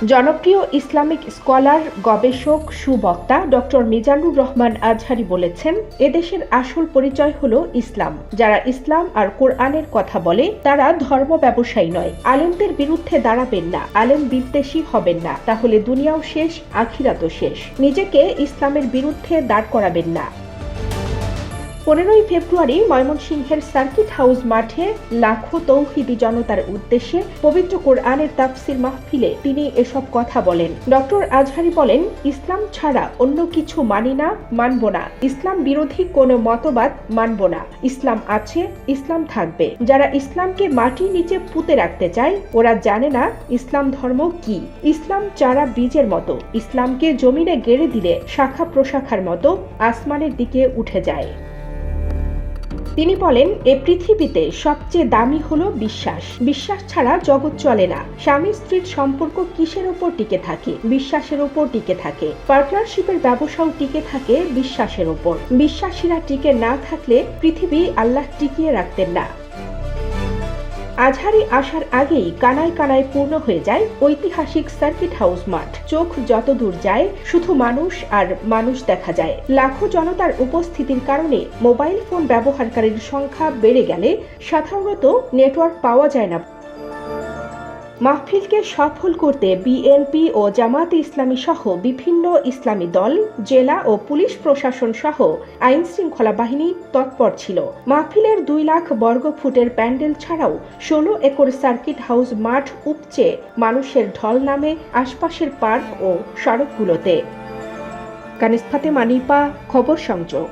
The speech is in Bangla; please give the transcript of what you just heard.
জনপ্রিয় ইসলামিক স্কলার, গবেষক, সুবক্তা ডক্টর মিজানুর রহমান আজহারী বলেছেন, এদেশের আসল পরিচয় হলো ইসলাম। যারা ইসলাম আর কোরআনের কথা বলে তারা ধর্ম ব্যবসায়ী নয়। আলেমদের বিরুদ্ধে দাঁড়াবেন না, আলেম বিদ্বেষী হবেন না, তাহলে দুনিয়াও শেষ, আখিরাতও শেষ। নিজেকে ইসলামের বিরুদ্ধে দাঁড় করাবেন না। 15ই ফেব্রুয়ারি ময়মনসিংহের সার্কিট হাউস মাঠে লাখো তৌহিদি জনতার উদ্দেশ্যে পবিত্র কোরআনের তাফসির মাহফিলে তিনি এসব কথা বলেন। ডক্টর আজহারী বলেন, ইসলাম ছাড়া অন্য কিছু মানি না, মানব না। ইসলাম বিরোধী কোনো মতবাদ মানব না। ইসলাম আছে, ইসলাম থাকবে। যারা ইসলামকে মাটির নিচে পুঁতে রাখতে চায় ওরা জানে না ইসলাম ধর্ম কি। ইসলাম চারা বীজের মতো, ইসলামকে জমিনে গেড়ে দিলে শাখা প্রশাখার মতো আসমানের দিকে উঠে যায়। তিনি বলেন, এ পৃথিবীতে সবচেয়ে দামি হলো বিশ্বাস। বিশ্বাস ছাড়া জগৎ চলে না। স্বামী স্ত্রীর সম্পর্ক কিসের উপর টিকে থাকে? বিশ্বাসের উপর টিকে থাকে। পার্টনারশিপের ব্যবসাও টিকে থাকে বিশ্বাসের উপর। বিশ্বাসীরা টিকে না থাকলে পৃথিবী আল্লাহ টিকিয়ে রাখতেন না। আজহারী আসার আগেই কানায় কানায় পূর্ণ হয়ে যায় ঐতিহাসিক সার্কিট হাউস মাঠ। চোখ যতদূর যায় শুধু মানুষ আর মানুষ দেখা যায়। লাখো জনতার উপস্থিতির কারণে মোবাইল ফোন ব্যবহারকারীর সংখ্যা বেড়ে গেলে সাধারণত নেটওয়ার্ক পাওয়া যায় না। মাহফিলকে সফল করতে বিএনপি ও জামায়াতে ইসলামী সহ বিভিন্ন ইসলামী দল, জেলা ও পুলিশ প্রশাসন সহ আইন শৃঙ্খলা বাহিনী তৎপর ছিল। মাহফিলের 2 লাখ বর্গফুটের প্যান্ডেল ছাড়াও 16 একর সার্কিট হাউস মাঠ উপচে মানুষের ঢল নামে আশপাশের পার্ক ও সড়কগুলোতে। কানিজ ফাতেমা নিপা, খবর সংযোগ।